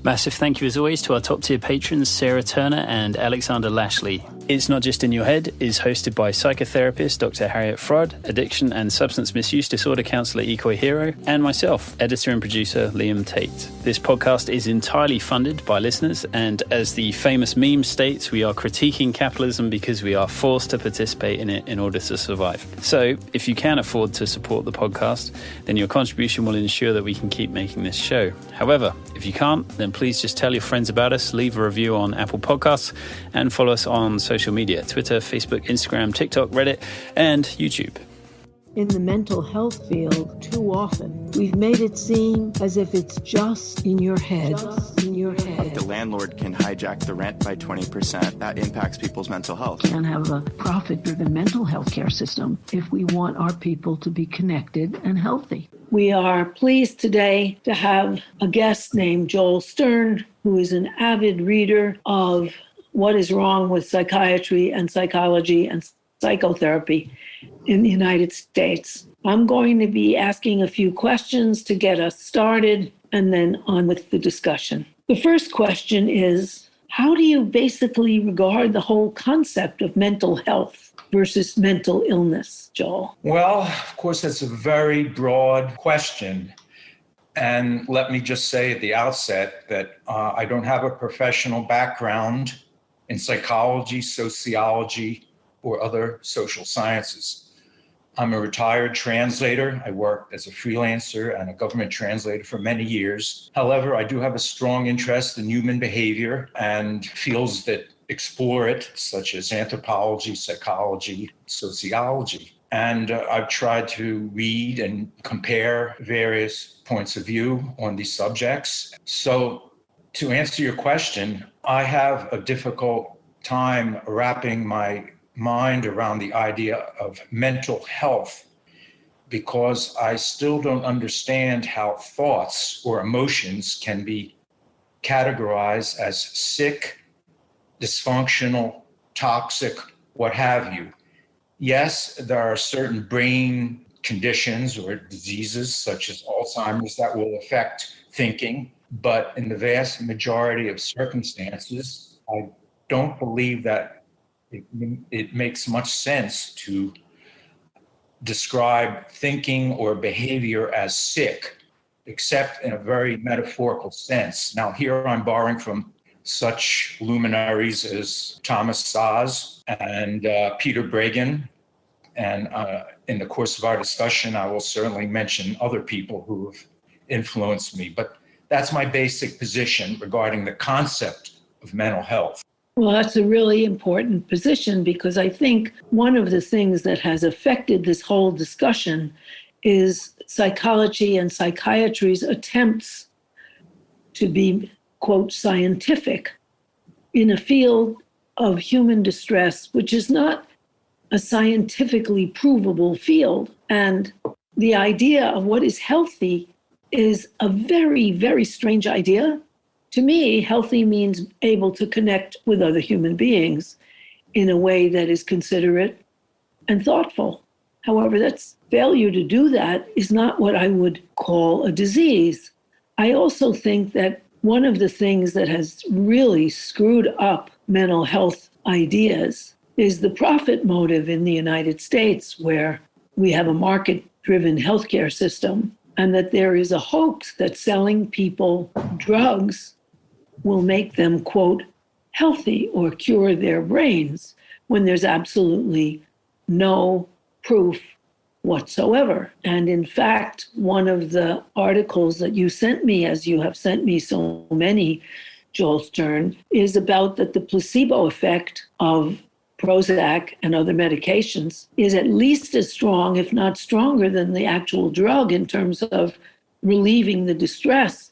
Massive thank you as always to our top tier patrons Sarah Turner and Alexander Lashley. It's Not Just In Your Head is hosted by psychotherapist Dr. Harriet Frodd, addiction and substance misuse disorder counsellor Ikoi Hero, and myself, editor and producer Liam Tate. This podcast is entirely funded by listeners, and as the famous meme states, we are critiquing capitalism because we are forced to participate in it in order to survive. So if you can afford to support the podcast, then your contribution will ensure that we can keep making this show. However, if you can't, then please just tell your friends about us, leave a review on Apple Podcasts, and follow us on social media, Twitter, Facebook, Instagram, TikTok, Reddit, and YouTube. In the mental health field, too often, we've made it seem as if it's just in your head. The landlord can hijack the rent by 20%. That impacts people's mental health. We can have a profit-driven mental health care system if we want our people to be connected and healthy. We are pleased today to have a guest named Joel Stern, who is an avid reader of what is wrong with psychiatry and psychology and psychotherapy in the United States. I'm going to be asking a few questions to get us started and then on with the discussion. The first question is, how do you basically regard the whole concept of mental health versus mental illness, Joel? Well, of course, that's a very broad question. And let me just say at the outset that I don't have a professional background in psychology, sociology, or other social sciences. I'm a retired translator. I worked as a freelancer and a government translator for many years. However, I do have a strong interest in human behavior and fields that explore it, such as anthropology, psychology, sociology. And I've tried to read and compare various points of view on these subjects. So to answer your question, I have a difficult time wrapping my mind around the idea of mental health because I still don't understand how thoughts or emotions can be categorized as sick, dysfunctional, toxic, what have you. Yes, there are certain brain conditions or diseases such as Alzheimer's that will affect thinking, but in the vast majority of circumstances, I don't believe that it makes much sense to describe thinking or behavior as sick, except in a very metaphorical sense. Now, here I'm borrowing from such luminaries as Thomas Szasz and Peter Breggin. And in the course of our discussion, I will certainly mention other people who have influenced me. But that's my basic position regarding the concept of mental health. Well, that's a really important position because I think one of the things that has affected this whole discussion is psychology and psychiatry's attempts to be, quote, scientific in a field of human distress, which is not a scientifically provable field. And the idea of what is healthy is a very, very strange idea. To me, healthy means able to connect with other human beings in a way that is considerate and thoughtful. However, that's failure to do that is not what I would call a disease. I also think that one of the things that has really screwed up mental health ideas is the profit motive in the United States, where we have a market-driven healthcare system, and that there is a hoax that selling people drugs will make them, quote, healthy or cure their brains, when there's absolutely no proof whatsoever. And in fact, one of the articles that you sent me, as you have sent me so many, Joel Stern, is about that the placebo effect of Prozac and other medications is at least as strong, if not stronger, than the actual drug in terms of relieving the distress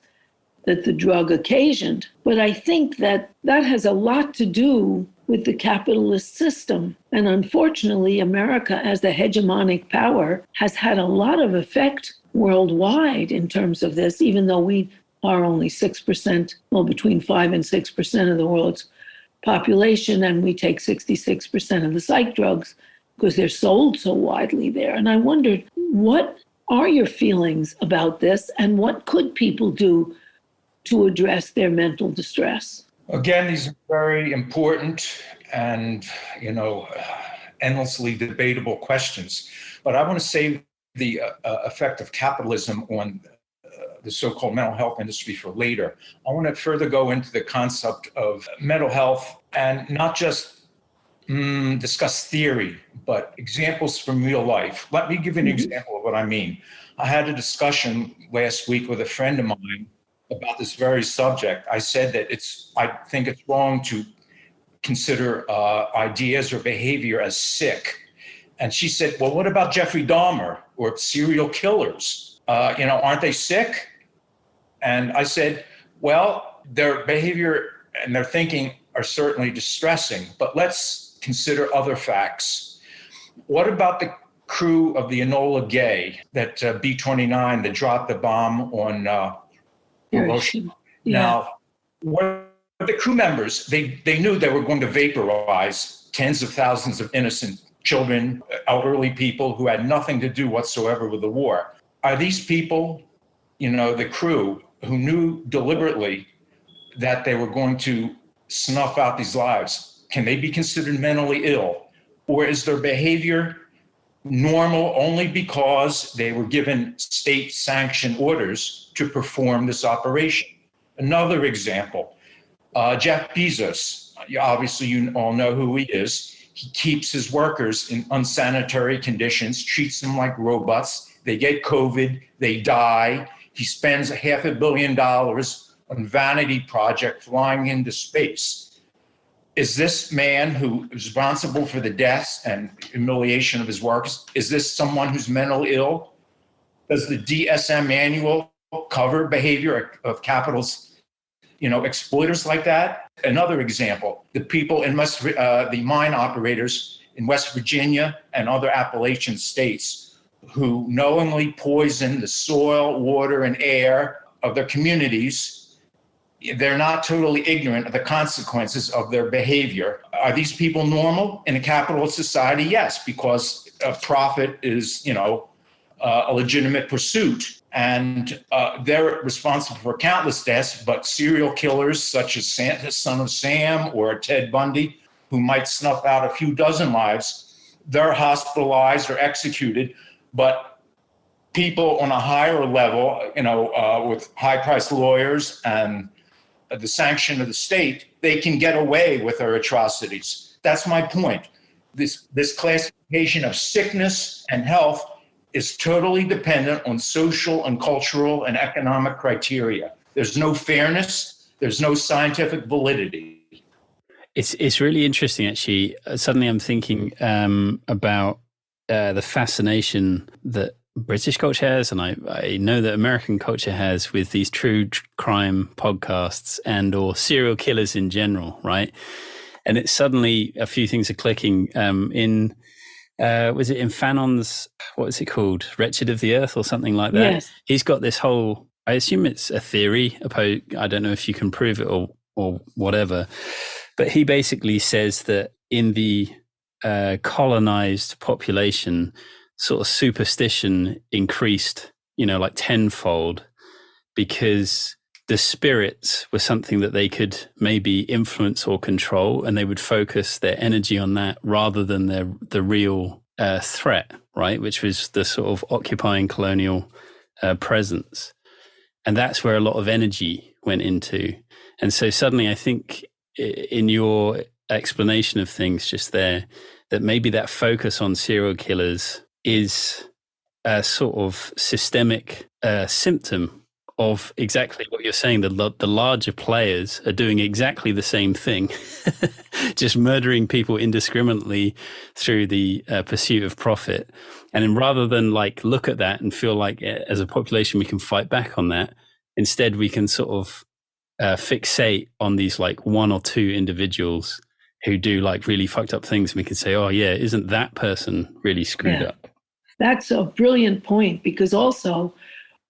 that the drug occasioned. But I think that that has a lot to do with the capitalist system. And unfortunately, America, as the hegemonic power, has had a lot of effect worldwide in terms of this, even though we are only 6%, well, between 5 and 6% of the world's population, and we take 66% of the psych drugs because they're sold so widely there. And I wondered, what are your feelings about this, and what could people do to address their mental distress? Again, these are very important and, endlessly debatable questions. But I want to save the effect of capitalism on the so-called mental health industry for later. I want to further go into the concept of mental health and not just discuss theory, but examples from real life. Let me give you an example of what I mean. I had a discussion last week with a friend of mine about this very subject. I said that I think it's wrong to consider ideas or behavior as sick. And she said, well, what about Jeffrey Dahmer or serial killers? Aren't they sick? And I said, well, their behavior and their thinking are certainly distressing, but let's consider other facts. What about the crew of the Enola Gay, that B-29 that dropped the bomb on Hiroshima? Yeah. Now, what the crew members, they knew they were going to vaporize tens of thousands of innocent children, elderly people who had nothing to do whatsoever with the war. Are these people, the crew, who knew deliberately that they were going to snuff out these lives, can they be considered mentally ill? Or is their behavior normal only because they were given state-sanctioned orders to perform this operation? Another example, Jeff Bezos. Obviously, you all know who he is. He keeps his workers in unsanitary conditions, treats them like robots. They get COVID, they die. He spends $500 million on vanity project flying into space. Is this man who is responsible for the deaths and humiliation of his workers, is this someone who's mentally ill? Does the DSM manual cover behavior of capital's, exploiters like that? Another example, the people in the mine operators in West Virginia and other Appalachian states who knowingly poison the soil, water, and air of their communities. They're not totally ignorant of the consequences of their behavior. Are these people normal in a capitalist society? Yes, because profit is, a legitimate pursuit. And they're responsible for countless deaths, but serial killers such as the son of Sam or Ted Bundy, who might snuff out a few dozen lives, they're hospitalized or executed. But people on a higher level, with high-priced lawyers and the sanction of the state, they can get away with their atrocities. That's my point. This classification of sickness and health is totally dependent on social and cultural and economic criteria. There's no fairness. There's no scientific validity. It's really interesting, actually. Suddenly I'm thinking about the fascination that British culture has, and I know that American culture has, with these true crime podcasts and or serial killers in general, right? And it's suddenly a few things are clicking. Was it in Fanon's, what is it called? Wretched of the Earth or something like that? Yes. He's got this whole, I assume it's a theory, I don't know if you can prove it or whatever, but he basically says that in the colonized population, sort of superstition increased, like tenfold, because the spirits were something that they could maybe influence or control, and they would focus their energy on that rather than the real threat, right? Which was the sort of occupying colonial presence. And that's where a lot of energy went into. And so suddenly I think in your explanation of things just there, that maybe that focus on serial killers is a sort of systemic symptom of exactly what you're saying. The larger players are doing exactly the same thing, just murdering people indiscriminately through the pursuit of profit. And then rather than look at that and feel like as a population we can fight back on that, instead we can sort of fixate on these one or two individuals who do really fucked up things, and we can say, oh yeah, isn't that person really screwed up? That's a brilliant point, because also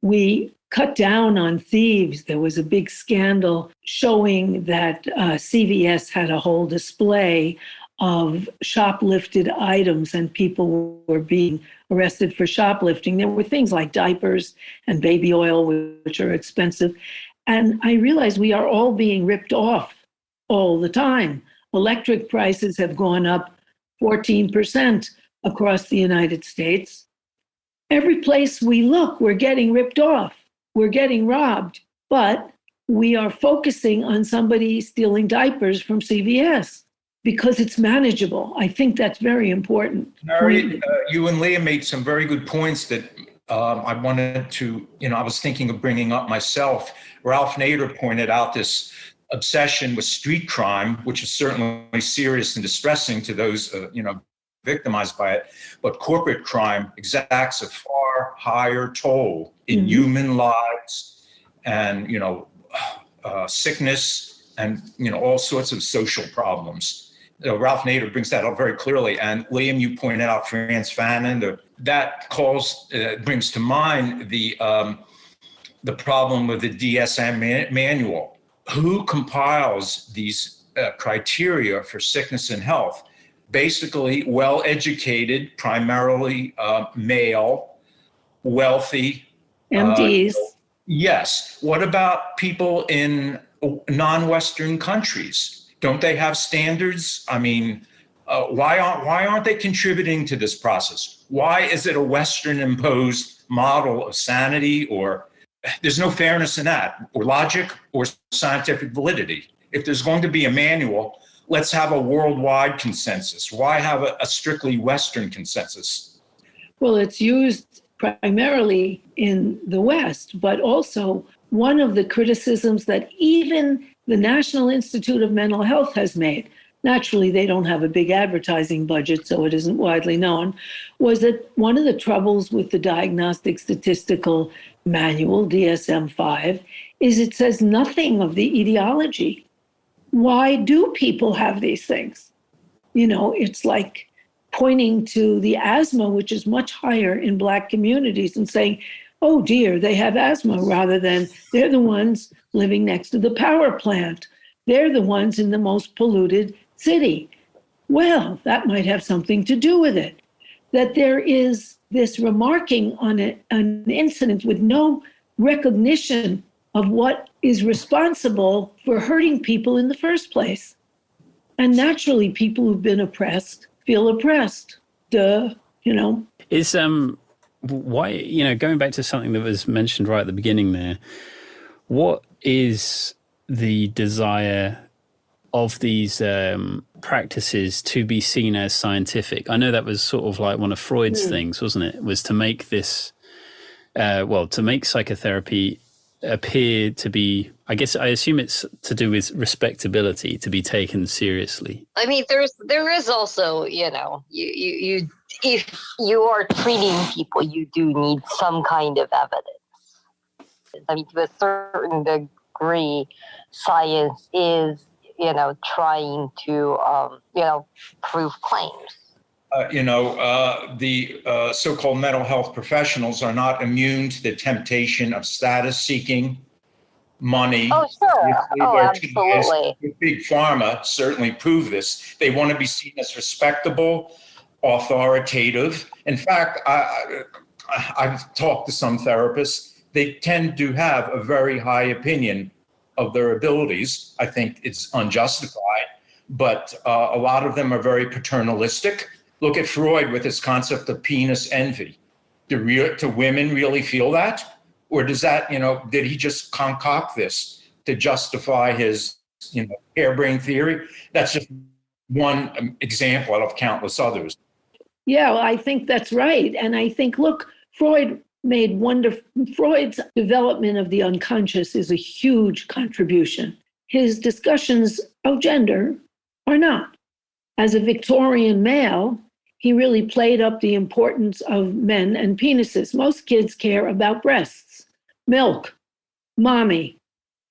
we cut down on thieves. There was a big scandal showing that CVS had a whole display of shoplifted items, and people were being arrested for shoplifting. There were things like diapers and baby oil, which are expensive. And I realize we are all being ripped off all the time. Electric prices have gone up 14% across the United States. Every place we look, we're getting ripped off. We're getting robbed. But we are focusing on somebody stealing diapers from CVS because it's manageable. I think that's very important. Harriet, you and Leah made some very good points that I wanted to, I was thinking of bringing up myself. Ralph Nader pointed out this obsession with street crime, which is certainly serious and distressing to those, victimized by it. But corporate crime exacts a far higher toll in human lives and, sickness and, all sorts of social problems. Ralph Nader brings that up very clearly. And Liam, you pointed out Frantz Fanon. That brings to mind the problem with the DSM manual. Who compiles these criteria for sickness and health? Basically, well-educated, primarily male, wealthy. MDs. Yes. What about people in non-Western countries? Don't they have standards? I mean, why aren't they contributing to this process? Why is it a Western-imposed model of sanity? Or there's no fairness in that, or logic, or scientific validity. If there's going to be a manual, let's have a worldwide consensus. Why have a strictly Western consensus? Well, it's used primarily in the West, but also one of the criticisms that even the National Institute of Mental Health has made, naturally they don't have a big advertising budget, so it isn't widely known, was that one of the troubles with the Diagnostic Statistical Manual, DSM-5, is it says nothing of the etiology. Why do people have these things? It's like pointing to the asthma, which is much higher in Black communities, and saying, oh dear, they have asthma, rather than they're the ones living next to the power plant. They're the ones in the most polluted city. Well, that might have something to do with it. That there is this remarking on an incident with no recognition of what is responsible for hurting people in the first place. And naturally, people who've been oppressed feel oppressed. Duh, Is why, going back to something that was mentioned right at the beginning there, what is the desire of these practices to be seen as scientific? I know that was sort of like one of Freud's things, wasn't it? Was to make this, to make psychotherapy appear to be, I assume it's to do with respectability, to be taken seriously. I mean, there is also, you if you are treating people, you do need some kind of evidence. I mean, to a certain degree, science is, trying to, prove claims. The so-called mental health professionals are not immune to the temptation of status seeking, money. Oh, sure. Absolutely. Big pharma certainly prove this. They want to be seen as respectable, authoritative. In fact, I've talked to some therapists. They tend to have a very high opinion of their abilities. I think it's unjustified, but a lot of them are very paternalistic. Look at Freud with his concept of penis envy. Do women really feel that? Or does that, did he just concoct this to justify his, harebrained theory? That's just one example out of countless others. Yeah, well, I think that's right. And I think, look, Freud's development of the unconscious is a huge contribution. His discussions of gender are not. As a Victorian male, he really played up the importance of men and penises. Most kids care about breasts, milk, mommy.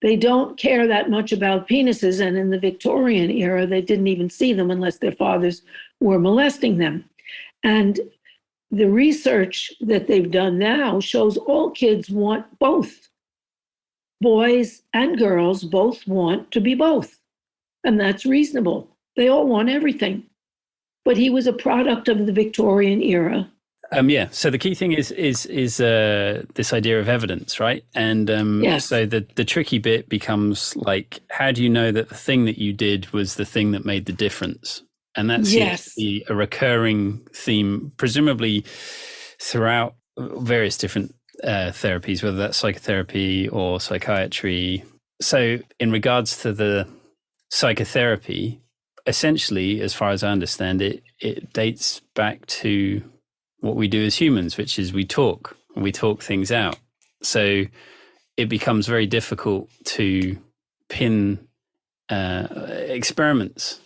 They don't care that much about penises. And in the Victorian era, they didn't even see them unless their fathers were molesting them. And the research that they've done now shows all kids want both. Boys and girls both want to be both. And that's reasonable. They all want everything. But he was a product of the Victorian era. Yeah. So the key thing is this idea of evidence, right? And Yes. so the tricky bit becomes like, how do you know that the thing that you did was the thing that made the difference? And that seems to be a recurring theme, presumably throughout various different therapies, whether that's psychotherapy or psychiatry. So in regards to the psychotherapy, essentially, as far as I understand it, it dates back to what we do as humans, which is we talk things out. So it becomes very difficult to pin experiments,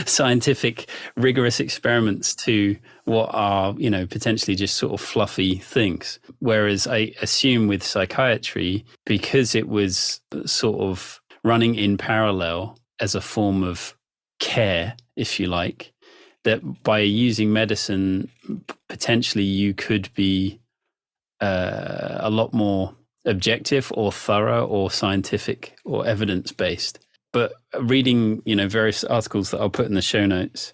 scientific, rigorous experiments to what are, potentially just sort of fluffy things. Whereas I assume with psychiatry, because it was sort of running in parallel as a form of care, if you like, that by using medicine, potentially you could be a lot more objective or thorough or scientific or evidence-based. But reading, various articles that I'll put in the show notes,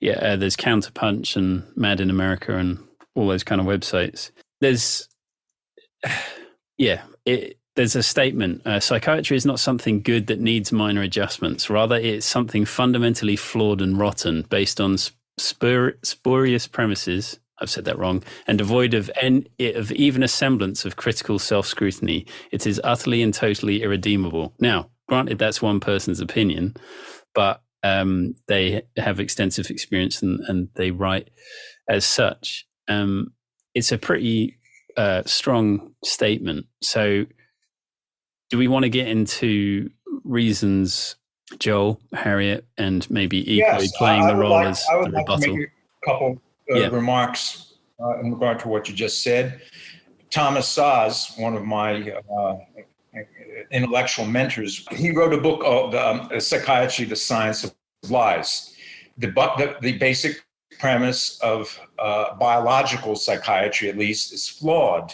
there's Counterpunch and Mad in America and all those kind of websites. There's a statement, psychiatry is not something good that needs minor adjustments. Rather, it's something fundamentally flawed and rotten based on spurious premises. I've said that wrong. And devoid of even a semblance of critical self-scrutiny. It is utterly and totally irredeemable. Now, granted, that's one person's opinion, but they have extensive experience and they write as such. It's a pretty strong statement. So do we want to get into reasons, Joel, Harriet, and maybe Ikoi playing the role as the rebuttal? To make a couple remarks in regard to what you just said. Thomas Saz, one of my intellectual mentors, he wrote a book called Psychiatry, the Science of Lies. The basic premise of biological psychiatry, at least, is flawed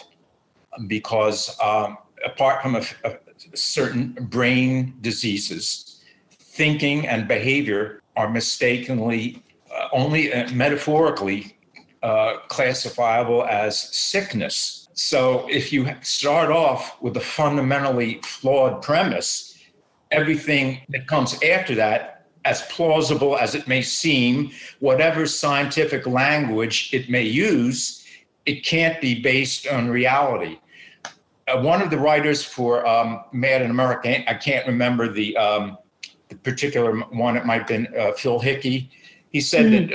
because apart from certain brain diseases, thinking and behavior are mistakenly only metaphorically classifiable as sickness. So if you start off with a fundamentally flawed premise, everything that comes after that, as plausible as it may seem, whatever scientific language it may use, it can't be based on reality. One of the writers for Mad in America, I can't remember the particular one, it might have been Phil Hickey. He said that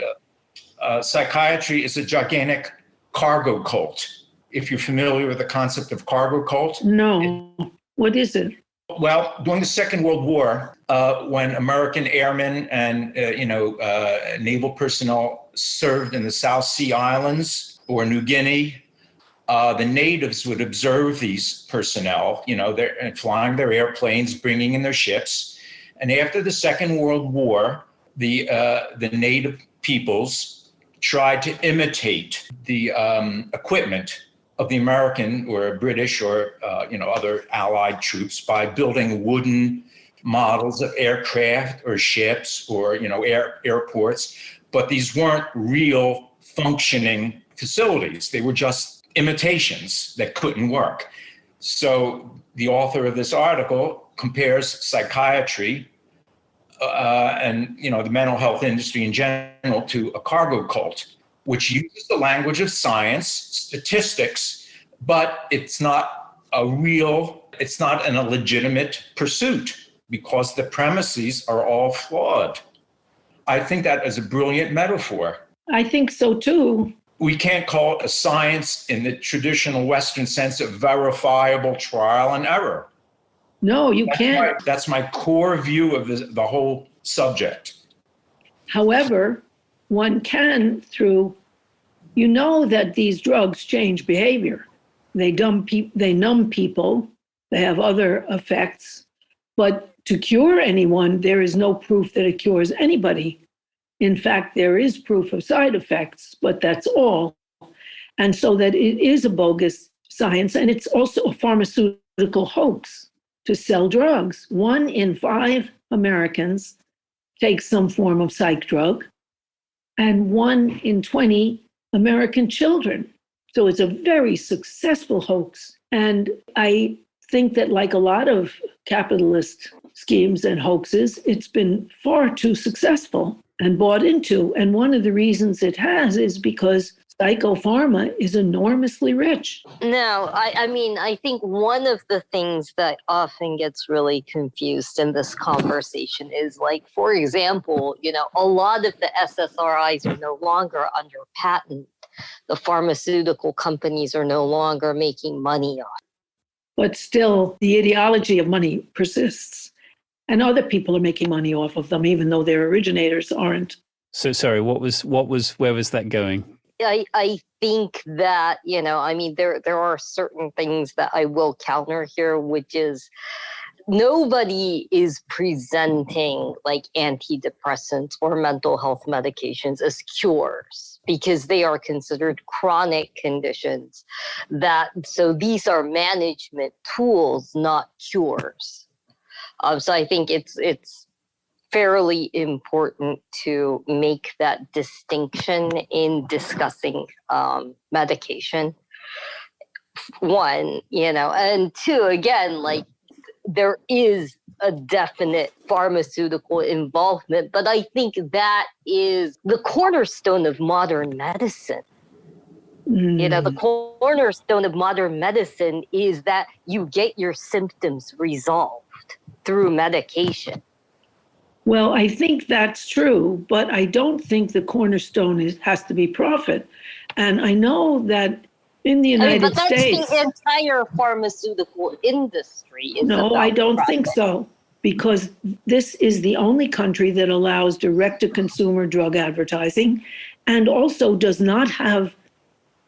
psychiatry is a gigantic cargo cult. If you're familiar with the concept of cargo cult. No. What is it? Well, during the Second World War, when American airmen and naval personnel served in the South Sea Islands or New Guinea, the natives would observe these personnel, they're flying their airplanes, bringing in their ships. And after the Second World War, the native peoples tried to imitate the equipment of the American or British or other allied troops by building wooden models of aircraft or ships or airports. But these weren't real functioning facilities. They were just imitations that couldn't work. So the author of this article compares psychiatry and the mental health industry in general to a cargo cult, which uses the language of science, statistics, but it's not a legitimate pursuit because the premises are all flawed. I think that is a brilliant metaphor. I think so too. We can't call it a science in the traditional Western sense of verifiable trial and error. No, you can't. That's my core view of the whole subject. However, one can that these drugs change behavior. They numb people, they have other effects, but to cure anyone, there is no proof that it cures anybody. In fact, there is proof of side effects, but that's all. And so that it is a bogus science, and it's also a pharmaceutical hoax to sell drugs. 1 in 5 Americans take some form of psych drug, and 1 in 20 American children. So it's a very successful hoax. And I think that, like a lot of capitalist schemes and hoaxes, it's been far too successful and bought into. And one of the reasons it has is because psychopharma is enormously rich. No, I mean, I think one of the things that often gets really confused in this conversation is, like, for example, a lot of the SSRIs are no longer under patent. The pharmaceutical companies are no longer making money on it. But still, the ideology of money persists. And other people are making money off of them, even though their originators aren't. So sorry, where was that going? I think that, there are certain things that I will counter here, which is nobody is presenting like antidepressants or mental health medications as cures, because they are considered chronic conditions. So these are management tools, not cures. So I think it's fairly important to make that distinction in discussing medication. One, and two, again, like, there is a definite pharmaceutical involvement, but I think that is the cornerstone of modern medicine. The cornerstone of modern medicine is that you get your symptoms resolved through medication. Well, I think that's true, but I don't think the cornerstone has to be profit. And I know that in the United States... But that's the entire pharmaceutical industry. No, I don't think so, because this is the only country that allows direct-to-consumer drug advertising, and also does not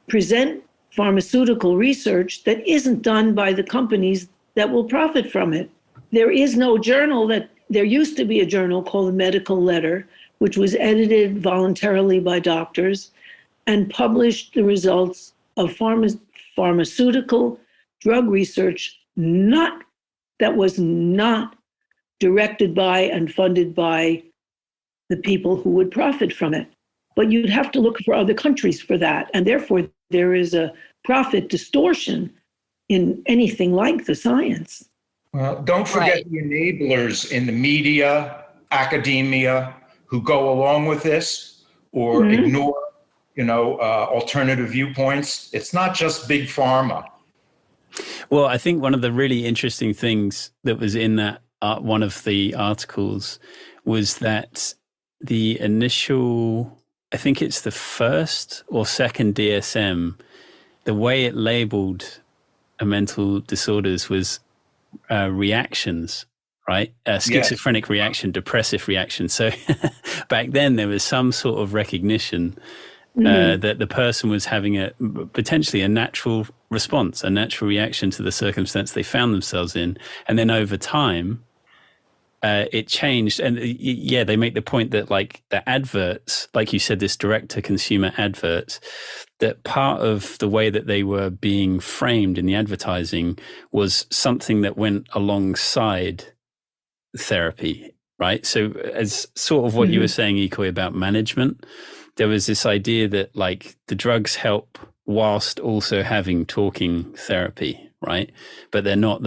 present pharmaceutical research that isn't done by the companies that will profit from it. There is no journal there used to be a journal called the Medical Letter, which was edited voluntarily by doctors and published the results of pharmaceutical drug research that was not directed by and funded by the people who would profit from it. But you'd have to look for other countries for that. And therefore, there is a profit distortion in anything like the science. Well, don't forget the enablers in the media, academia, who go along with this or ignore, alternative viewpoints. It's not just big pharma. Well, I think one of the really interesting things that was in that one of the articles was that the initial, I think it's the first or second DSM, the way it labeled mental disorders was reactions, right? Schizophrenic reaction, depressive reaction. So back then there was some sort of recognition that the person was having potentially a natural response, a natural reaction to the circumstance they found themselves in. And then over time, it changed. And they make the point that, like, the adverts, like you said, this direct-to-consumer adverts, that part of the way that they were being framed in the advertising was something that went alongside therapy, right? So as sort of what you were saying, Ikoi, about management, there was this idea that, like, the drugs help whilst also having talking therapy, right? But they're not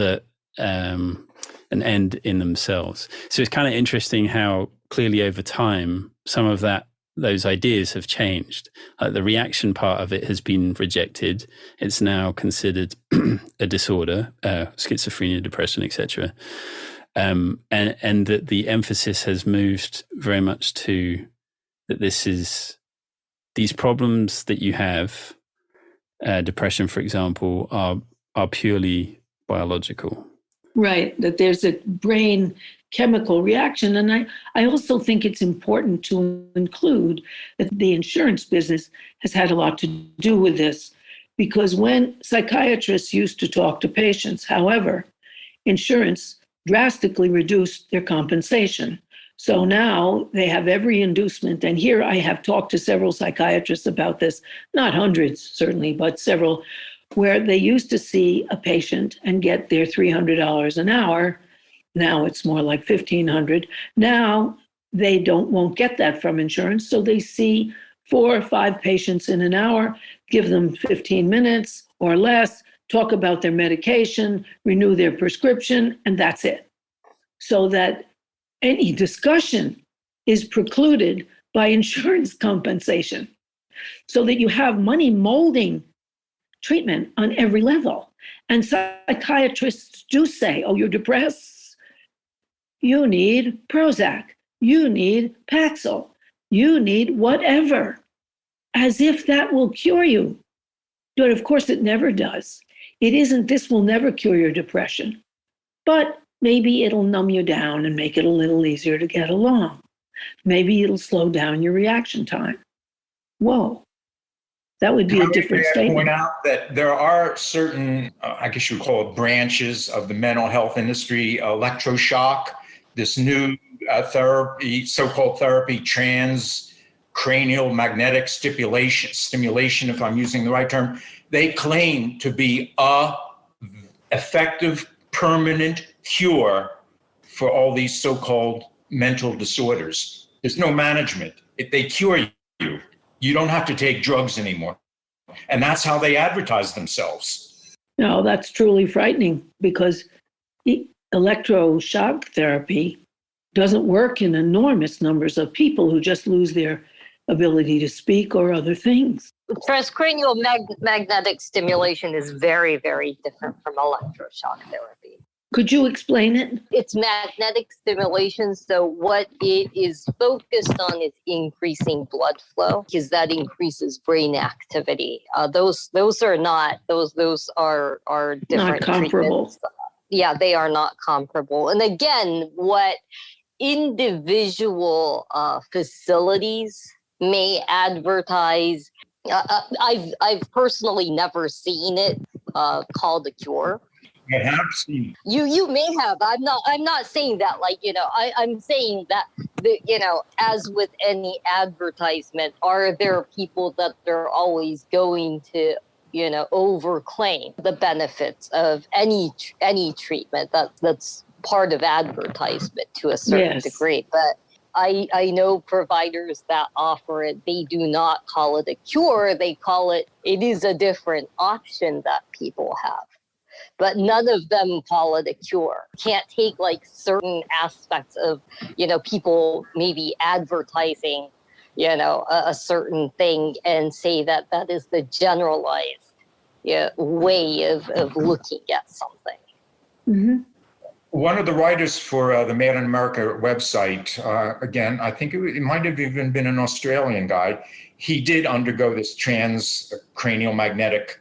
an end in themselves. So it's kind of interesting how clearly over time, some of those ideas have changed. The reaction part of it has been rejected. It's now considered a disorder, schizophrenia, depression, etc. And that the emphasis has moved very much to that these problems that you have, depression, for example, are purely biological. Right, that there's a brain chemical reaction. And I also think it's important to include that the insurance business has had a lot to do with this, because when psychiatrists used to talk to patients, however, insurance drastically reduced their compensation. So now they have every inducement. And here I have talked to several psychiatrists about this, not hundreds certainly, but several, where they used to see a patient and get their $300 an hour. Now it's more like $1,500. Now they won't get that from insurance. So they see 4 or 5 patients in an hour, give them 15 minutes or less, talk about their medication, renew their prescription, and that's it. So that any discussion is precluded by insurance compensation, so that you have money molding treatment on every level. And psychiatrists do say, oh, you're depressed? You need Prozac. You need Paxil. You need whatever, as if that will cure you. But of course, it never does. It isn't, this will never cure your depression. But maybe it'll numb you down and make it a little easier to get along. Maybe it'll slow down your reaction time. Whoa. That would be a different statement. Point out that there are certain, I guess you would call it branches of the mental health industry, electroshock, this new therapy, so-called therapy, transcranial magnetic stimulation, if I'm using the right term. They claim to be a effective, permanent cure for all these so-called mental disorders. There's no management. If they cure you, you don't have to take drugs anymore. And that's how they advertise themselves. No, that's truly frightening, because electroshock therapy doesn't work in enormous numbers of people who just lose their ability to speak or other things. Transcranial magnetic stimulation is very, very different from electroshock therapy. Could you explain it? It's magnetic stimulation. So what it is focused on is increasing blood flow, because that increases brain activity. Those are different. Not comparable. Treatments. Yeah, they are not comparable. And again, what individual facilities may advertise, I've personally never seen it called a cure. I have seen. You may have. I'm not saying that, I'm saying that, as with any advertisement, are there people that are always going to, overclaim the benefits of any treatment that's part of advertisement to a certain degree. But I know providers that offer it, they do not call it a cure. They call it is a different option that people have. But none of them call it a cure. Can't take certain aspects of, people maybe advertising, a certain thing and say that is the generalized way of looking at something. Mm-hmm. One of the writers for the Made in America website, again, I think it might have even been an Australian guy. He did undergo this transcranial magnetic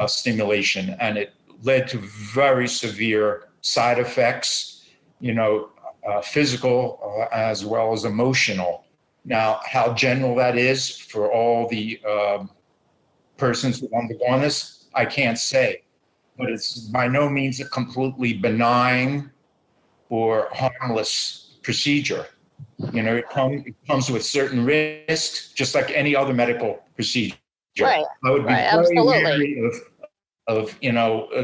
stimulation, and it led to very severe side effects, physical as well as emotional. Now, how general that is for all the persons who undergone this, I can't say. But it's by no means a completely benign or harmless procedure. It comes with certain risks, just like any other medical procedure. Right. I would be very absolutely. wary of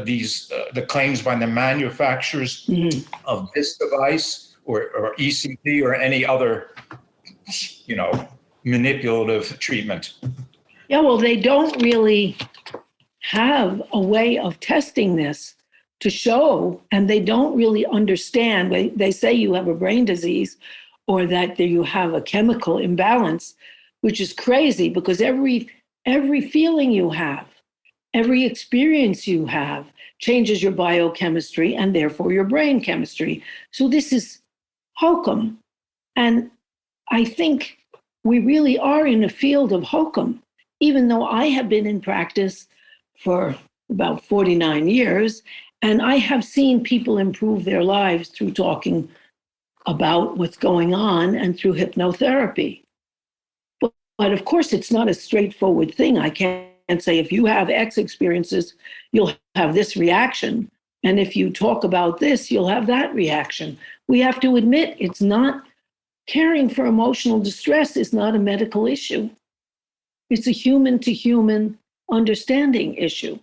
these the claims by the manufacturers of this device or ECT or any other manipulative treatment. Yeah, well, they don't really have a way of testing this to show, and they don't really understand. They say you have a brain disease or that you have a chemical imbalance, which is crazy, because every feeling you have, every experience you have changes your biochemistry and therefore your brain chemistry. So this is hokum. And I think we really are in a field of hokum, even though I have been in practice for about 49 years, and I have seen people improve their lives through talking about what's going on and through hypnotherapy. But of course, it's not a straightforward thing. I can't say if you have X experiences, you'll have this reaction. And if you talk about this, you'll have that reaction. We have to admit it's not, caring for emotional distress is not a medical issue. It's a human to human understanding issue.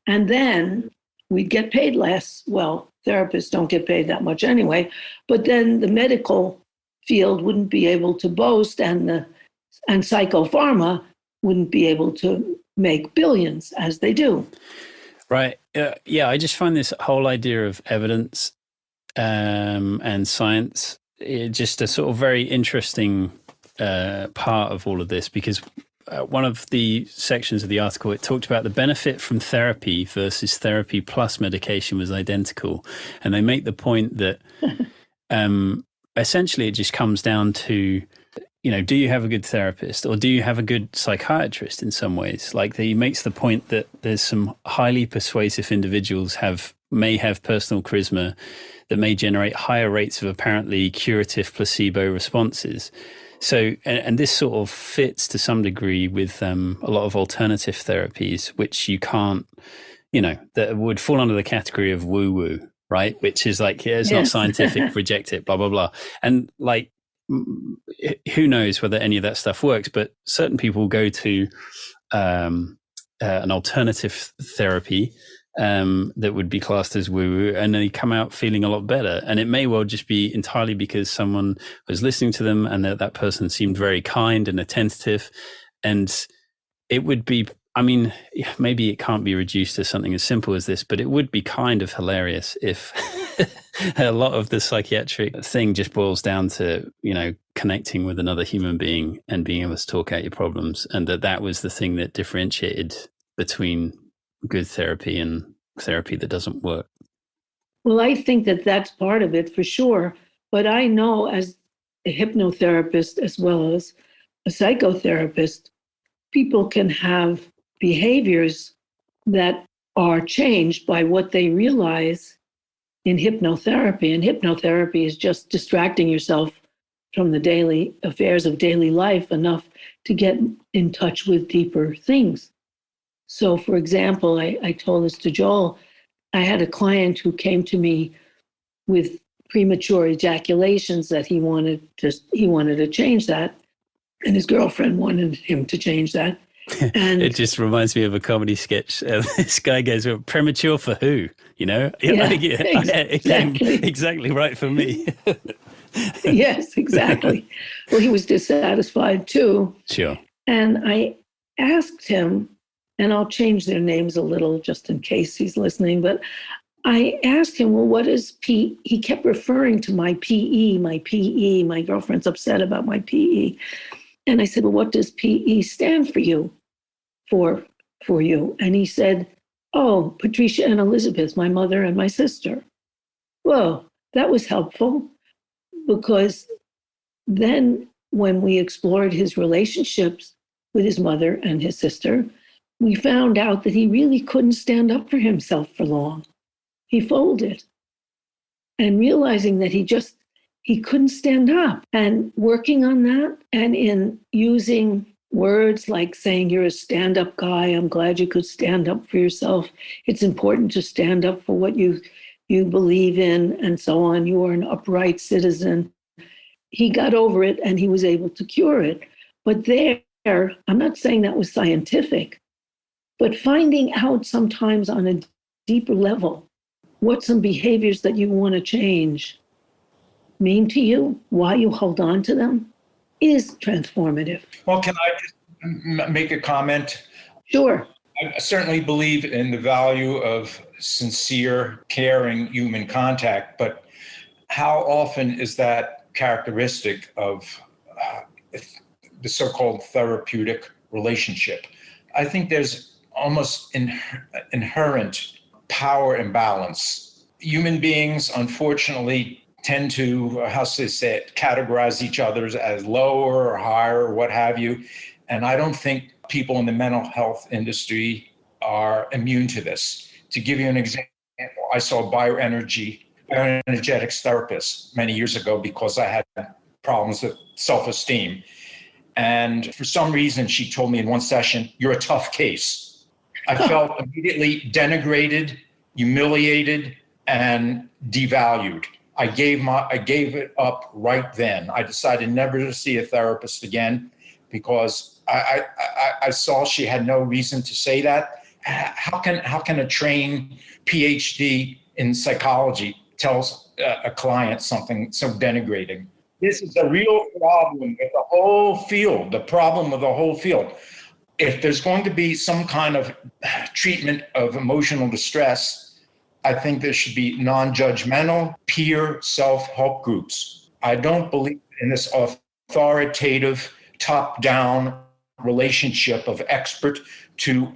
And then we'd get paid less. Well, therapists don't get paid that much anyway, but then the medical field wouldn't be able to boast, and the And psychopharma wouldn't be able to make billions as they do. Right. Yeah, I just find this whole idea of evidence and science just a sort of very interesting part of all of this, because one of the sections of the article, it talked about the benefit from therapy versus therapy plus medication was identical. And they make the point that essentially it just comes down to, do you have a good therapist or do you have a good psychiatrist in some ways? Like he makes the point that there's some highly persuasive individuals may have personal charisma that may generate higher rates of apparently curative placebo responses. So, and this sort of fits to some degree with a lot of alternative therapies, which you can't, that would fall under the category of woo-woo, right? Which is like, it's not scientific, reject it, blah, blah, blah. And like, who knows whether any of that stuff works, but certain people go to an alternative therapy that would be classed as woo-woo, and they come out feeling a lot better. And it may well just be entirely because someone was listening to them and that person seemed very kind and attentive. And it would be, maybe it can't be reduced to something as simple as this, but it would be kind of hilarious if a lot of the psychiatric thing just boils down to, connecting with another human being and being able to talk out your problems. And that was the thing that differentiated between good therapy and therapy that doesn't work. Well, I think that that's part of it for sure. But I know as a hypnotherapist as well as a psychotherapist, people can have behaviors that are changed by what they realize in hypnotherapy. And hypnotherapy is just distracting yourself from the daily affairs of daily life enough to get in touch with deeper things. So, for example, I told this to Joel, I had a client who came to me with premature ejaculations that he wanted to change that, and his girlfriend wanted him to change that. And it just reminds me of a comedy sketch. This guy goes, well, premature for who? Exactly right for me. Yes, exactly. Well, he was dissatisfied too. Sure. And I asked him, and I'll change their names a little just in case he's listening, but I asked him, well, what is P? He kept referring to my PE, my girlfriend's upset about my PE. And I said, well, what does PE stand for you? For you? And he said, oh, Patricia and Elizabeth, my mother and my sister. Well, that was helpful, because then when we explored his relationships with his mother and his sister, we found out that he really couldn't stand up for himself for long. He folded. And realizing that he couldn't stand up, and working on that, and in using words like saying, you're a stand-up guy, I'm glad you could stand up for yourself. It's important to stand up for what you believe in, and so on. You are an upright citizen. He got over it and he was able to cure it. But there, I'm not saying that was scientific, but finding out sometimes on a deeper level what some behaviors that you want to change mean to you, why you hold on to them, is transformative. Well, can I just make a comment? Sure. I certainly believe in the value of sincere, caring human contact, but how often is that characteristic of the so-called therapeutic relationship? I think there's almost inherent power imbalance. Human beings, unfortunately, tend to, categorize each other as lower or higher or what have you. And I don't think people in the mental health industry are immune to this. To give you an example, I saw a bioenergetics therapist many years ago because I had problems with self-esteem. And for some reason, she told me in one session, you're a tough case. I felt immediately denigrated, humiliated, and devalued. I gave it up right then. I decided never to see a therapist again because I saw she had no reason to say that. How can a trained PhD in psychology tell a client something so denigrating? This is a real problem with the whole field, the problem with the whole field. If there's going to be some kind of treatment of emotional distress, I think there should be non-judgmental, peer self-help groups. I don't believe in this authoritative, top-down relationship of expert to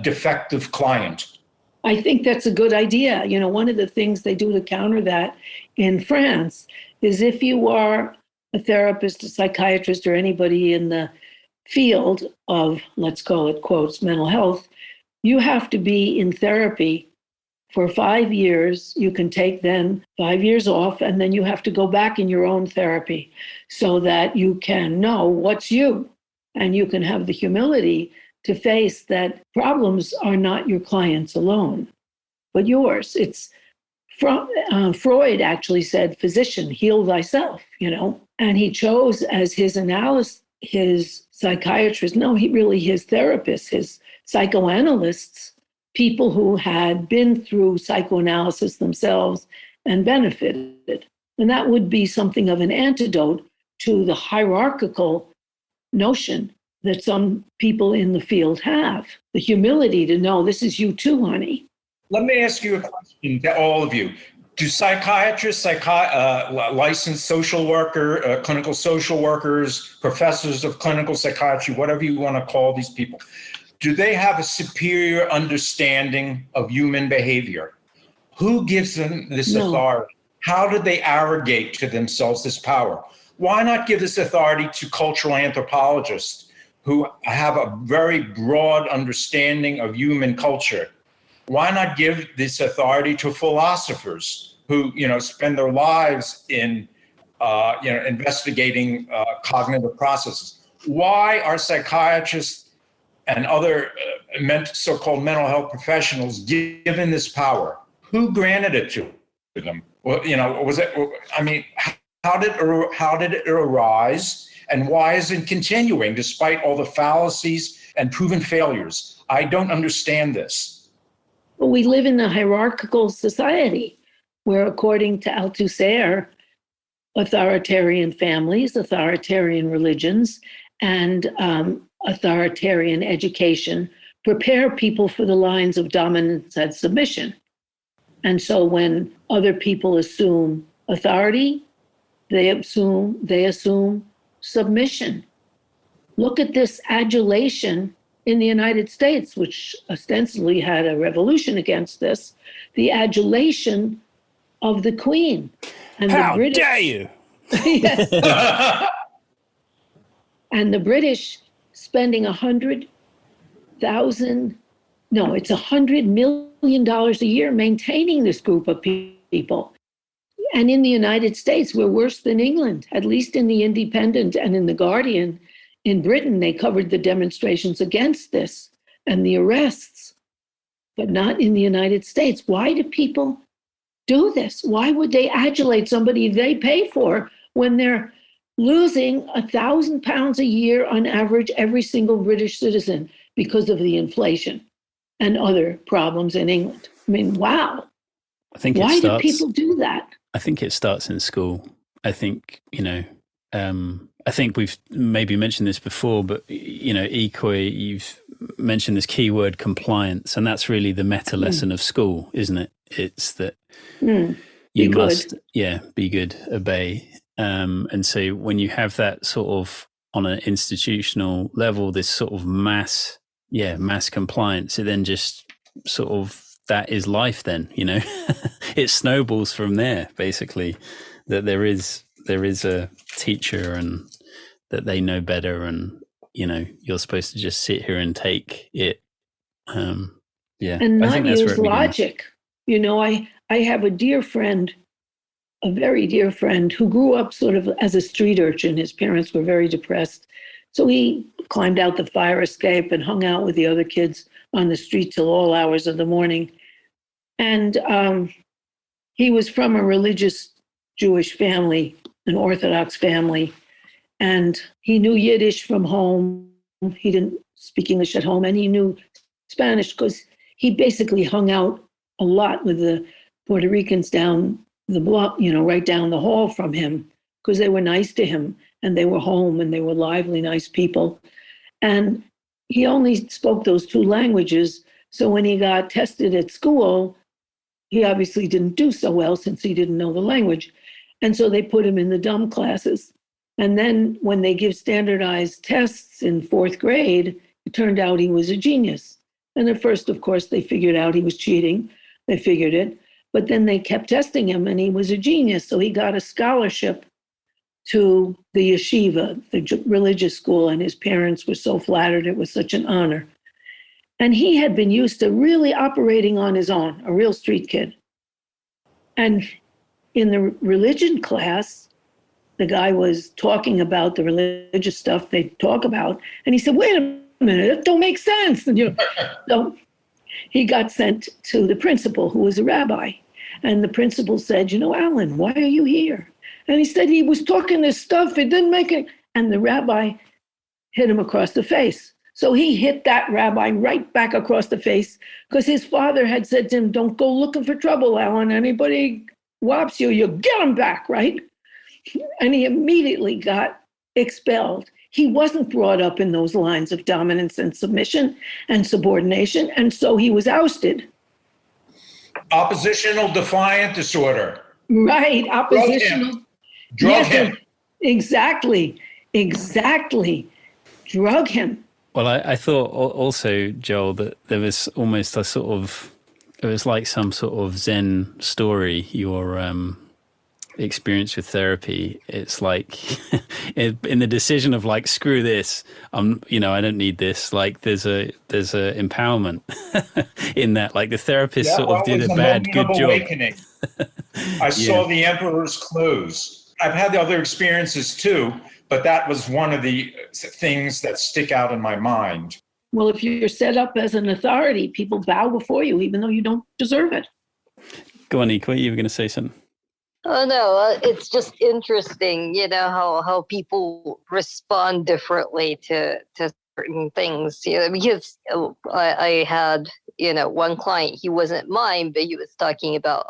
defective client. I think that's a good idea. You know, one of the things they do to counter that in France is if you are a therapist, a psychiatrist, or anybody in the field of, let's call it quotes, mental health, you have to be in therapy for 5 years. You can take then 5 years off, and then you have to go back in your own therapy so that you can know what's you, and you can have the humility to face that problems are not your clients alone, but yours. It's Freud actually said, physician, heal thyself, you know, and he chose as his analysis, his psychiatrist, no, his therapists, his psychoanalysts, people who had been through psychoanalysis themselves and benefited. And that would be something of an antidote to the hierarchical notion that some people in the field have, the humility to know this is you too, honey. Let me ask you a question to all of you. Do psychiatrists, licensed social worker, clinical social workers, professors of clinical psychiatry, whatever you want to call these people, do they have a superior understanding of human behavior? Who gives them this authority? How did they arrogate to themselves this power? Why not give this authority to cultural anthropologists who have a very broad understanding of human culture? Why not give this authority to philosophers who, you know, spend their lives in, investigating cognitive processes? Why are psychiatrists and other so-called mental health professionals given this power? Who granted it to them? Well, you know, was it? I mean, how did it arise, and why is it continuing despite all the fallacies and proven failures? I don't understand this. Well, we live in a hierarchical society where, according to Althusser, authoritarian families, authoritarian religions, and authoritarian education prepare people for the lines of dominance and submission. And so when other people assume authority, they assume submission. Look at this adulation in the United States, which ostensibly had a revolution against this, the adulation of the Queen. And How dare you? Yes. And the British spending $100 million a year maintaining this group of people. And in the United States, we're worse than England, at least in the Independent and in the Guardian. In Britain, they covered the demonstrations against this and the arrests, but not in the United States. Why do people do this? Why would they adulate somebody they pay for when they're losing £1,000 a year on average, every single British citizen, because of the inflation and other problems in England? I mean, wow. Why do people do that? I think it starts in school. I think, I think we've maybe mentioned this before, but, Ikoi, you've mentioned this keyword compliance, and that's really the meta lesson of school, isn't it? It's that you must, be good, obey. And so when you have that sort of on an institutional level, this sort of mass compliance, it then just sort of, that is life then, it snowballs from there, basically, that there is a teacher and that they know better, and you're supposed to just sit here and take it. And not use logic. I have a dear friend, a very dear friend, who grew up sort of as a street urchin. His parents were very depressed, so he climbed out the fire escape and hung out with the other kids on the street till all hours of the morning. And he was from a religious Jewish family, an Orthodox family, and he knew Yiddish from home. He didn't speak English at home, and he knew Spanish because he basically hung out a lot with the Puerto Ricans down the block, right down the hall from him. because they were nice to him and they were home and they were lively, nice people. And he only spoke those two languages. So when he got tested at school, he obviously didn't do so well since he didn't know the language. And so they put him in the dumb classes. And then when they give standardized tests in fourth grade, it turned out he was a genius. And at first, of course, they figured out he was cheating. They figured it. But then they kept testing him and he was a genius. So he got a scholarship to the yeshiva, the religious school. And his parents were so flattered. It was such an honor. And he had been used to really operating on his own, a real street kid. And in the religion class, the guy was talking about the religious stuff they talk about. And he said, wait a minute, that don't make sense. And, so he got sent to the principal, who was a rabbi. And the principal said, Alan, why are you here? And he said he was talking this stuff. It didn't make it. And the rabbi hit him across the face. So he hit that rabbi right back across the face because his father had said to him, don't go looking for trouble, Alan. Anybody whops you, you get him back, right? And he immediately got expelled. He wasn't brought up in those lines of dominance and submission and subordination. And so he was ousted. Oppositional defiant disorder. Right. Oppositional. Drug him. Exactly. Drug him. Well, I thought also, Joel, that there was almost a sort of, it was like some sort of Zen story, your experience with therapy. It's like in the decision of like, screw this, I don't need this. Like there's a empowerment in that, like the therapist did a bad, good job. Awakening. I saw the emperor's clothes. I've had the other experiences too, but that was one of the things that stick out in my mind. Well, if you're set up as an authority, people bow before you, even though you don't deserve it. Go on, Ikoi, you were going to say something. Oh, no, it's just interesting, how people respond differently to certain things, because I had, one client, he wasn't mine, but he was talking about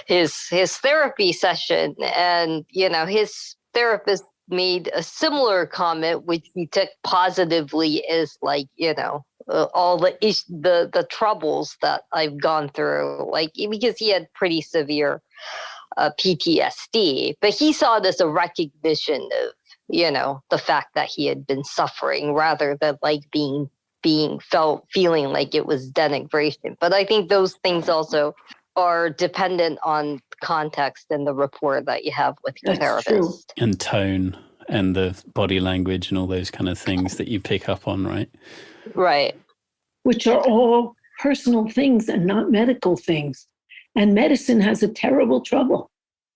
his therapy session, and, his therapist made a similar comment, which he took positively as like, all the troubles that I've gone through, like, because he had pretty severe PTSD, but he saw this a recognition of, the fact that he had been suffering rather than like feeling like it was denigration. But I think those things also are dependent on context and the rapport that you have with your therapist. True. And tone and the body language and all those kind of things that you pick up on, right? Right. Which are all personal things and not medical things. And medicine has a terrible trouble.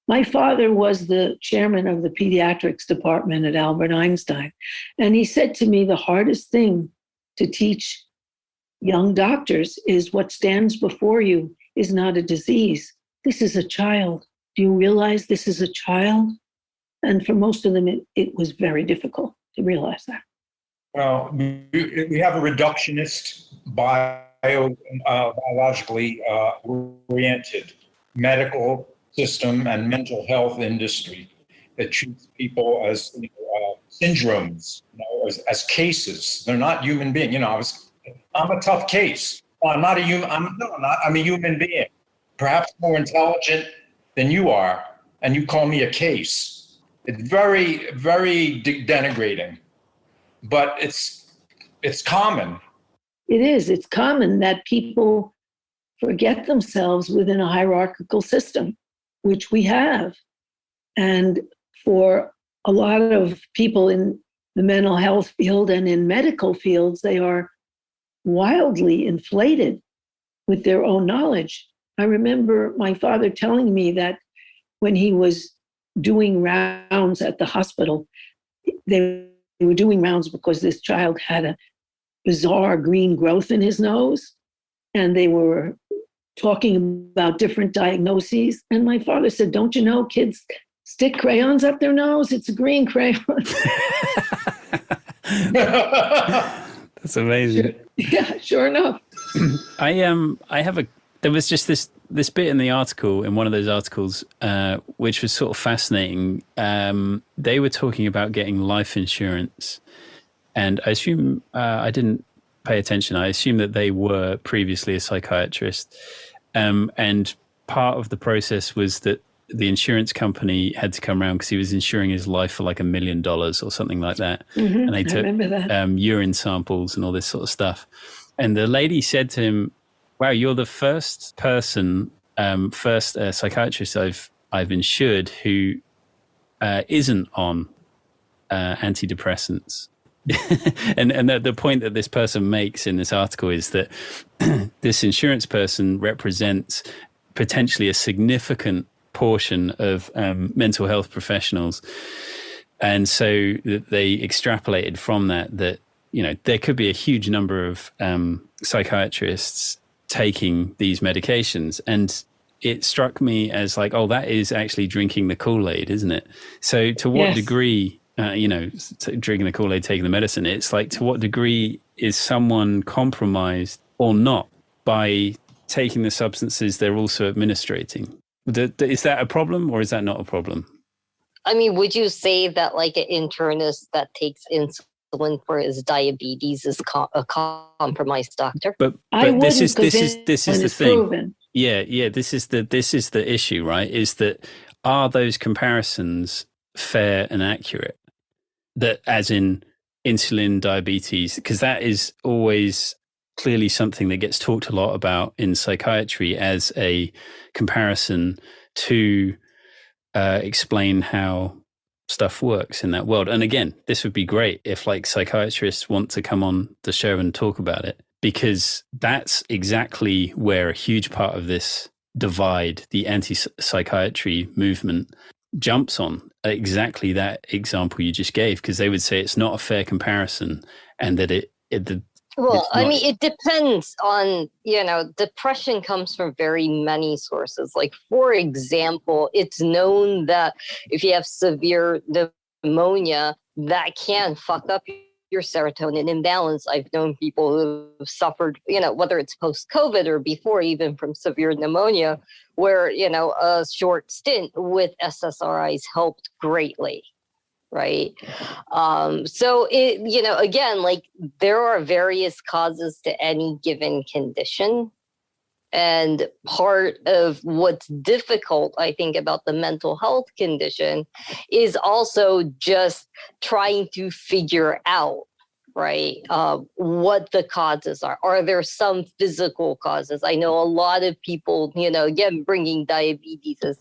My father was the chairman of the pediatrics department at Albert Einstein. And he said to me, the hardest thing to teach young doctors is what stands before you is not a disease. This is a child. Do you realize this is a child? And for most of them, it was very difficult to realize that. Well, we have a reductionist, biologically oriented medical system and mental health industry that treats people as syndromes, as cases. They're not human beings. I'm a tough case. I'm not a human. I'm a human being, perhaps more intelligent than you are, and you call me a case. It's very, very denigrating, but it's common. It is. It's common that people forget themselves within a hierarchical system, which we have. And for a lot of people in the mental health field and in medical fields, they are wildly inflated with their own knowledge. I remember my father telling me that when he was doing rounds at the hospital, they were doing rounds because this child had a bizarre green growth in his nose, and they were talking about different diagnoses. And my father said, don't you know kids stick crayons up their nose? It's a green crayon. That's amazing. Yeah, sure enough. I have There was just this bit in the article, in one of those articles, which was sort of fascinating. They were talking about getting life insurance, and I assume I didn't pay attention. I assume that they were previously a psychiatrist, and part of the process was that the insurance company had to come around because he was insuring his life for like $1 million or something like that, and they took urine samples and all this sort of stuff. And the lady said to him, "Wow, you're the first person, first psychiatrist I've insured who isn't on antidepressants." and the point that this person makes in this article is that this insurance person represents potentially a significant portion of mental health professionals, and so they extrapolated from that there could be a huge number of psychiatrists taking these medications. And it struck me as like, oh, that is actually drinking the Kool-Aid, isn't it? So to what degree, drinking the Kool-Aid, taking the medicine, it's like, to what degree is someone compromised or not by taking the substances they're also administrating? Is that a problem or is that not a problem? I mean, would you say that like an internist that takes insulin for his diabetes is a compromised doctor? But this is the thing. Proven. Yeah. This is the issue, right? Is that, are those comparisons fair and accurate? That, as in insulin, diabetes, because that is always clearly something that gets talked a lot about in psychiatry as a comparison to explain how stuff works in that world. And again, this would be great if like psychiatrists want to come on the show and talk about it, because that's exactly where a huge part of this divide, the anti-psychiatry movement, jumps on. Exactly that example you just gave, because they would say it's not a fair comparison, and that I mean, it depends on, depression comes from very many sources. Like, for example, it's known that if you have severe pneumonia, that can fuck up your serotonin imbalance. I've known people who've suffered, whether it's post-COVID or before, even from severe pneumonia, where, a short stint with SSRIs helped greatly. Right. So again, like, there are various causes to any given condition. And part of what's difficult, I think, about the mental health condition is also just trying to figure out, right, what the causes are. Are there some physical causes? I know a lot of people, again, bringing diabetes as,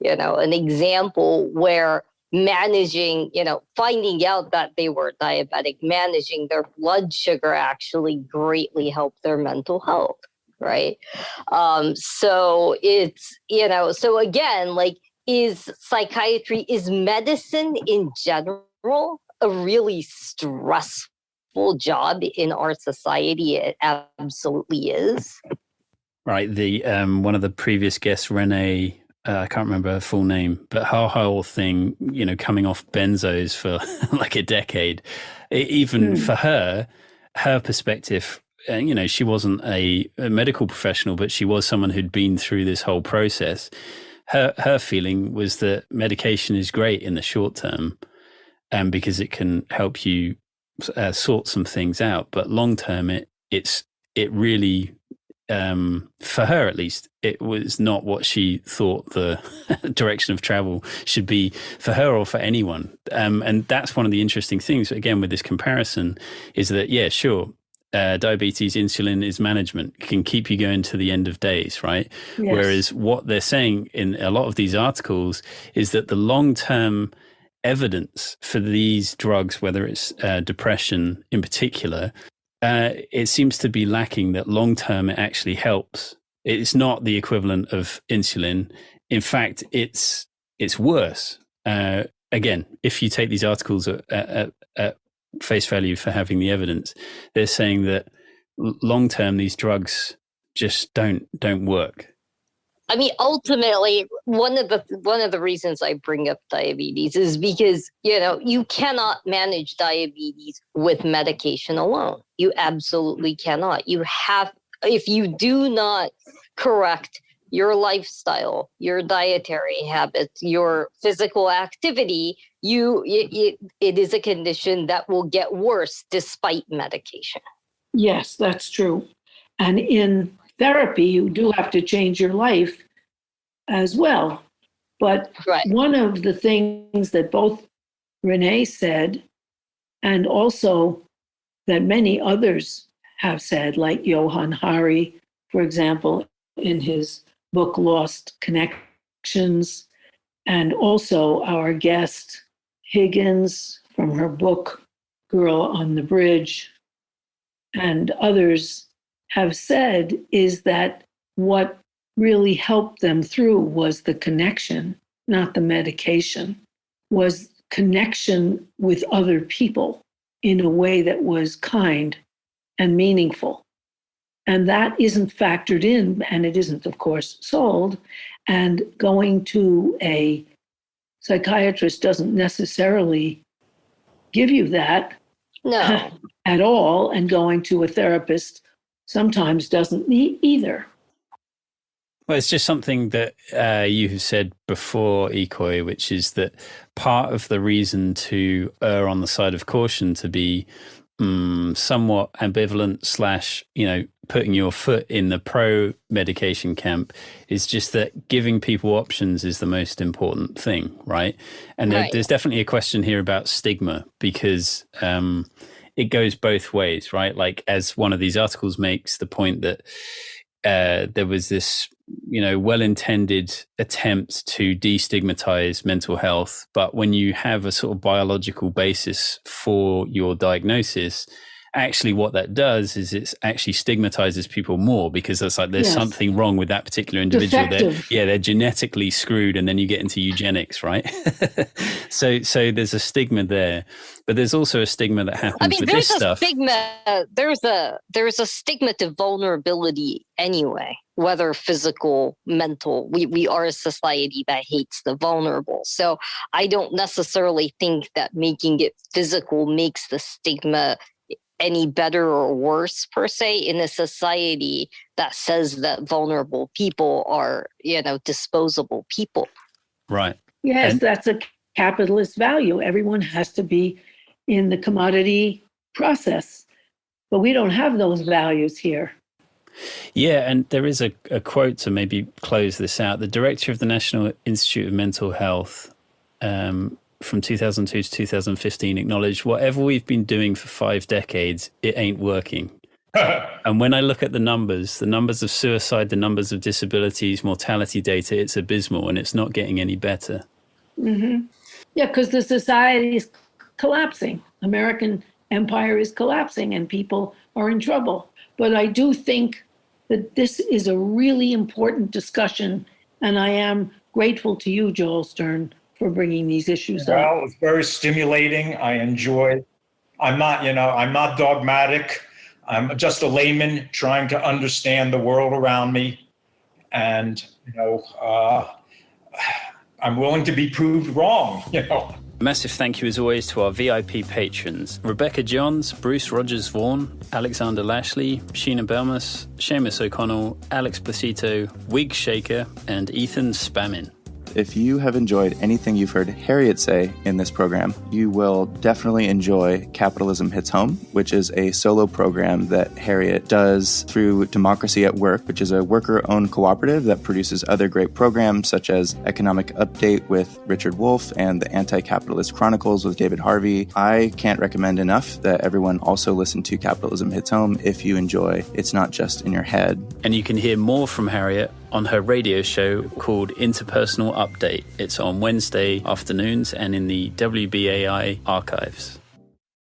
an example where managing, finding out that they were diabetic, managing their blood sugar actually greatly helped their mental health, right? So it's, so again, like, is psychiatry, is medicine in general a really stressful job in our society? It absolutely is. Right. The one of the previous guests, Renee, I can't remember her full name, but her whole thing, coming off benzos for like a decade, even for her perspective, she wasn't a medical professional, but she was someone who'd been through this whole process. Her feeling was that medication is great in the short term, because it can help you sort some things out. But long term, it really, for her at least, it was not what she thought the direction of travel should be for her or for anyone. And that's one of the interesting things, again, with this comparison, is that, yeah, sure, diabetes, insulin is management, it can keep you going to the end of days, right? Yes. Whereas what they're saying in a lot of these articles is that the long-term evidence for these drugs, whether it's depression in particular, it seems to be lacking. That long-term it actually helps. It's not the equivalent of insulin. In fact, it's worse. Again, if you take these articles at face value for having the evidence, they're saying that long-term these drugs just don't work. I mean, ultimately, one of the reasons I bring up diabetes is because, you cannot manage diabetes with medication alone. You absolutely cannot. You have, if you do not correct your lifestyle, your dietary habits, your physical activity, it is a condition that will get worse despite medication. Yes, that's true. And in therapy, you do have to change your life as well. But one of the things that both Renee said, and also that many others have said, like Johann Hari, for example, in his book Lost Connections, and also our guest Higgins from her book Girl on the Bridge, and others have said, is that what really helped them through was the connection, not the medication, was connection with other people in a way that was kind and meaningful. And that isn't factored in, and it isn't, of course, sold. And going to a psychiatrist doesn't necessarily give you that at all. And going to a therapist sometimes doesn't either. Well, it's just something that you have said before, Ikoi, which is that part of the reason to err on the side of caution, to be somewhat ambivalent / putting your foot in the pro-medication camp, is just that giving people options is the most important thing, right? And there's definitely a question here about stigma, because it goes both ways, right? Like, as one of these articles makes the point that there was this well-intended attempt to destigmatize mental health, but when you have a sort of biological basis for your diagnosis, actually what that does is it actually stigmatizes people more, because it's like there's something wrong with that particular individual. They're genetically screwed, and then you get into eugenics, right? so there's a stigma there, but there's also a stigma that happens with this stuff. There's a stigma to vulnerability anyway, whether physical, mental. We are a society that hates the vulnerable. So I don't necessarily think that making it physical makes the stigma any better or worse per se in a society that says that vulnerable people are, disposable people. Right. Yes, that's a capitalist value. Everyone has to be in the commodity process, but we don't have those values here. Yeah, and there is a quote to maybe close this out. The director of the National Institute of Mental Health from 2002 to 2015 acknowledged, whatever we've been doing for 5 decades, it ain't working. And when I look at the numbers of suicide, the numbers of disabilities, mortality data, it's abysmal, and it's not getting any better. Mm-hmm. Yeah, because the society is collapsing. American empire is collapsing, and people are in trouble. But I do think that this is a really important discussion, and I am grateful to you, Joel Stern, for bringing these issues up. Well, it's very stimulating. I enjoy. I'm not dogmatic. I'm just a layman trying to understand the world around me, and I'm willing to be proved wrong. A massive thank you, as always, to our VIP patrons: Rebecca Johns, Bruce Rogers-Vaughan, Alexander Lashley, Sheena Belmas, Seamus O'Connell, Alex Placito, Wig Shaker, and Ethan Spammin. If you have enjoyed anything you've heard Harriet say in this program, you will definitely enjoy Capitalism Hits Home, which is a solo program that Harriet does through Democracy at Work, which is a worker-owned cooperative that produces other great programs such as Economic Update with Richard Wolff and the Anti-Capitalist Chronicles with David Harvey. I can't recommend enough that everyone also listen to Capitalism Hits Home if you enjoy It's Not Just in Your Head. And you can hear more from Harriet on her radio show called Interpersonal Update. It's on Wednesday afternoons and in the WBAI archives.